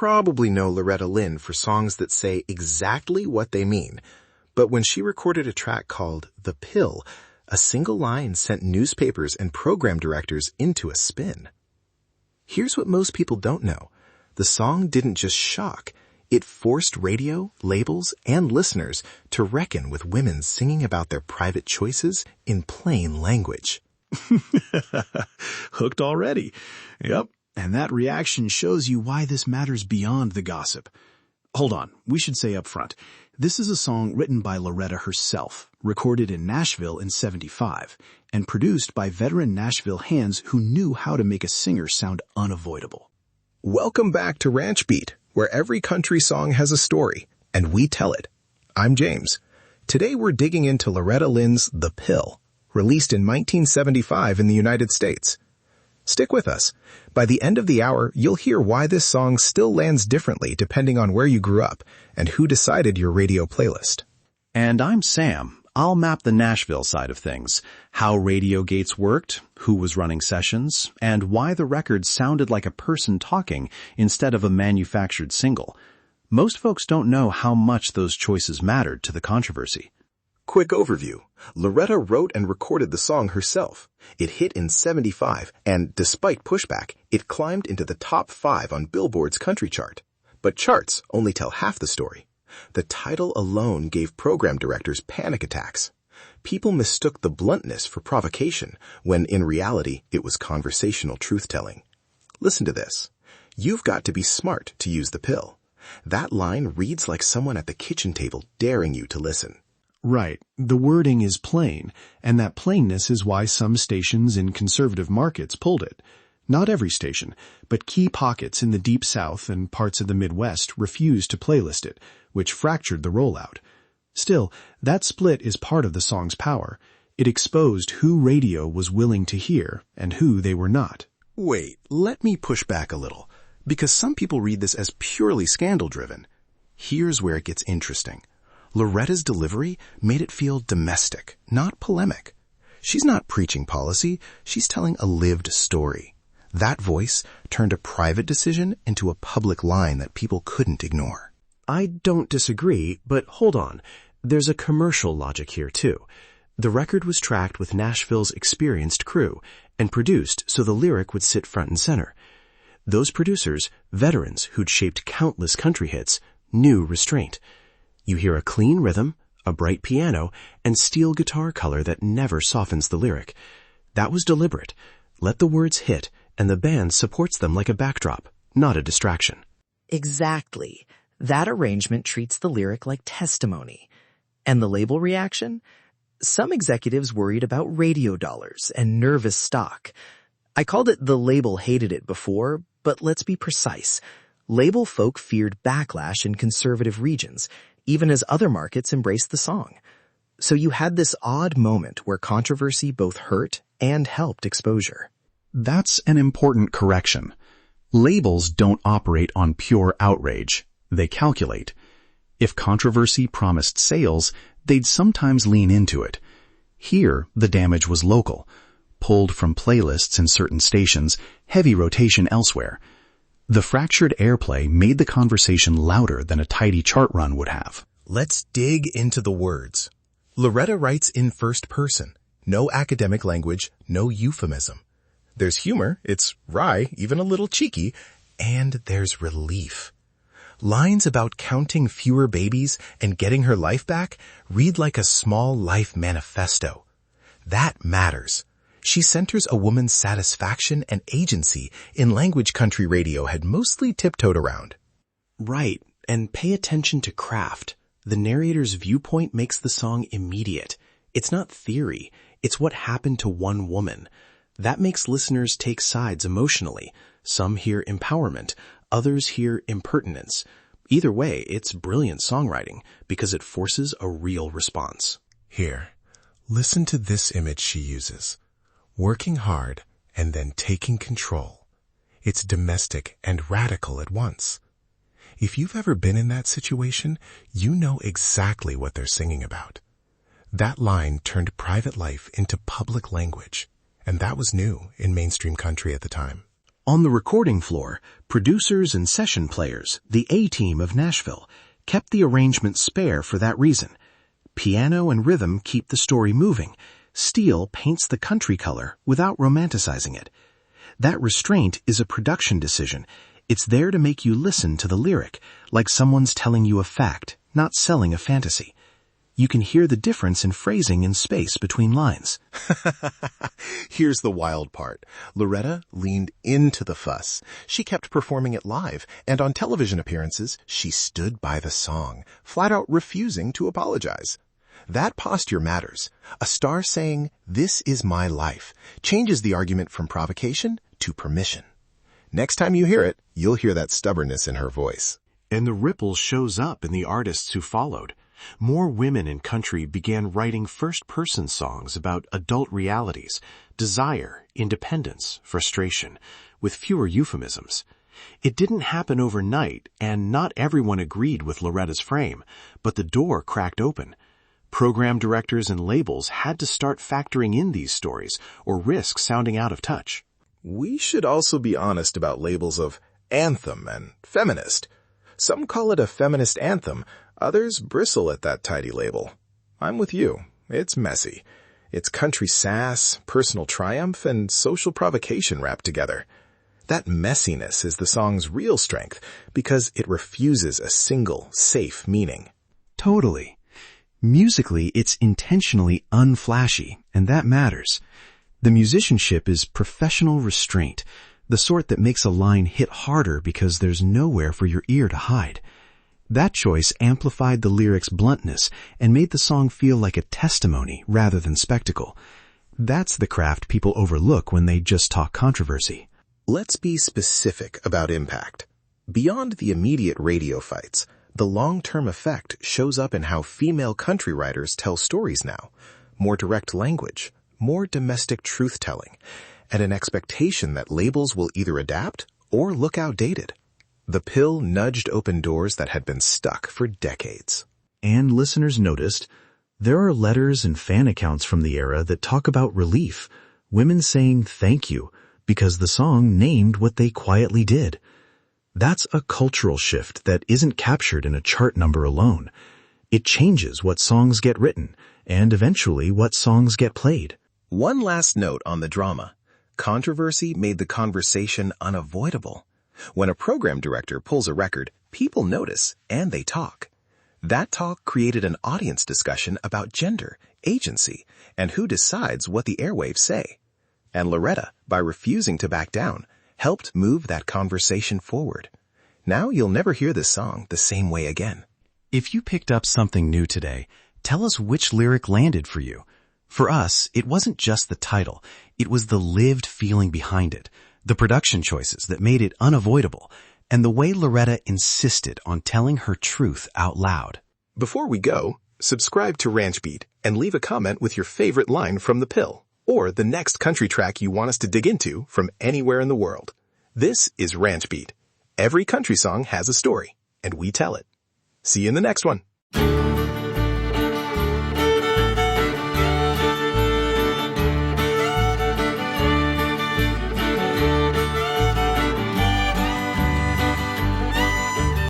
probably know Loretta Lynn for songs that say exactly what they mean. But when she recorded a track called The Pill, a single line sent newspapers and program directors into a spin. Here's what most people don't know. The song didn't just shock. It forced radio, labels, and listeners to reckon with women singing about their private choices in plain language. Hooked already. Yep. And that reaction shows you why this matters beyond the gossip. Hold on. We should say up front. This is a song written by Loretta herself, recorded in Nashville in '75, and produced by veteran Nashville hands who knew how to make a singer sound unavoidable. Welcome back to Ranch Beat, where every country song has a story, and we tell it. I'm James. Today we're digging into Loretta Lynn's The Pill, released in 1975 in the United States. Stick with us. By the end of the hour, you'll hear why this song still lands differently depending on where you grew up and who decided your radio playlist. And I'm Sam. I'll map the Nashville side of things, how radio gates worked, who was running sessions, and why the record sounded like a person talking instead of a manufactured single. Most folks don't know how much those choices mattered to the controversy. Quick overview. Loretta wrote and recorded the song herself. It hit in '75, and despite pushback, it climbed into the top 5 on Billboard's country chart. But charts only tell half the story. The title alone gave program directors panic attacks. People mistook the bluntness for provocation, when in reality it was conversational truth-telling. Listen to this. You've got to be smart to use the pill. That line reads like someone at the kitchen table daring you to listen. Right. The wording is plain, and that plainness is why some stations in conservative markets pulled it. Not every station, but key pockets in the Deep South and parts of the Midwest refused to playlist it, which fractured the rollout. Still, that split is part of the song's power. It exposed who radio was willing to hear and who they were not. Wait, let me push back a little, because some people read this as purely scandal-driven. Here's where it gets interesting. Loretta's delivery made it feel domestic, not polemic. She's not preaching policy, she's telling a lived story. That voice turned a private decision into a public line that people couldn't ignore. I don't disagree, but hold on. There's a commercial logic here, too. The record was tracked with Nashville's experienced crew and produced so the lyric would sit front and center. Those producers, veterans who'd shaped countless country hits, knew restraint. You hear a clean rhythm, a bright piano, and steel guitar color that never softens the lyric. That was deliberate. Let the words hit, and the band supports them like a backdrop, not a distraction. Exactly. That arrangement treats the lyric like testimony. And the label reaction? Some executives worried about radio dollars and nervous stock. I called it the label hated it before, but let's be precise. Label folk feared backlash in conservative regions, even as other markets embraced the song. So you had this odd moment where controversy both hurt and helped exposure. That's an important correction. Labels don't operate on pure outrage. They calculate. If controversy promised sales, they'd sometimes lean into it. Here, the damage was local. Pulled from playlists in certain stations, heavy rotation elsewhere. The fractured airplay made the conversation louder than a tidy chart run would have. Let's dig into the words. Loretta writes in first person. No academic language, no euphemism. There's humor, it's wry, even a little cheeky, and there's relief. Lines about counting fewer babies and getting her life back read like a small life manifesto. That matters. She centers a woman's satisfaction and agency in language country radio had mostly tiptoed around. Right, and pay attention to craft. The narrator's viewpoint makes the song immediate. It's not theory, it's what happened to one woman. That makes listeners take sides emotionally. Some hear empowerment, others hear impertinence. Either way, it's brilliant songwriting because it forces a real response. Here, listen to this image she uses. Working hard and then taking control. It's domestic and radical at once. If you've ever been in that situation, you know exactly what they're singing about. That line turned private life into public language, and that was new in mainstream country at the time. On the recording floor, producers and session players, the A-team of Nashville, kept the arrangement spare for that reason. Piano and rhythm keep the story moving. Steel paints the country color without romanticizing it. That restraint is a production decision. It's there to make you listen to the lyric, like someone's telling you a fact, not selling a fantasy. You can hear the difference in phrasing and space between lines. Here's the wild part. Loretta leaned into the fuss. She kept performing it live, and on television appearances, she stood by the song, flat out refusing to apologize. That posture matters. A star saying, "This is my life," changes the argument from provocation to permission. Next time you hear it, you'll hear that stubbornness in her voice. And the ripple shows up in the artists who followed. More women in country began writing first-person songs about adult realities, desire, independence, frustration, with fewer euphemisms. It didn't happen overnight, and not everyone agreed with Loretta's frame, but the door cracked open. Program directors and labels had to start factoring in these stories, or risk sounding out of touch. We should also be honest about labels of anthem and feminist. Some call it a feminist anthem. Others bristle at that tidy label. I'm with you. It's messy. It's country sass, personal triumph, and social provocation wrapped together. That messiness is the song's real strength because it refuses a single, safe meaning. Totally. Musically, it's intentionally unflashy, and that matters. The musicianship is professional restraint, the sort that makes a line hit harder because there's nowhere for your ear to hide. That choice amplified the lyric's bluntness and made the song feel like a testimony rather than spectacle. That's the craft people overlook when they just talk controversy. Let's be specific about impact. Beyond the immediate radio fights, the long-term effect shows up in how female country writers tell stories now. More direct language, more domestic truth-telling, and an expectation that labels will either adapt or look outdated. The pill nudged open doors that had been stuck for decades. And listeners noticed, there are letters and fan accounts from the era that talk about relief, women saying thank you, because the song named what they quietly did. That's a cultural shift that isn't captured in a chart number alone. It changes what songs get written, and eventually what songs get played. One last note on the drama. Controversy made the conversation unavoidable. When a program director pulls a record, people notice and they talk. That talk created an audience discussion about gender, agency, and who decides what the airwaves say. And Loretta, by refusing to back down, helped move that conversation forward. Now you'll never hear this song the same way again. If you picked up something new today, tell us which lyric landed for you. For us, it wasn't just the title. It was the lived feeling behind it, the production choices that made it unavoidable, and the way Loretta insisted on telling her truth out loud. Before we go, subscribe to Ranch Beat and leave a comment with your favorite line from the pill, or the next country track you want us to dig into from anywhere in the world. This is Ranch Beat. Every country song has a story, and we tell it. See you in the next one.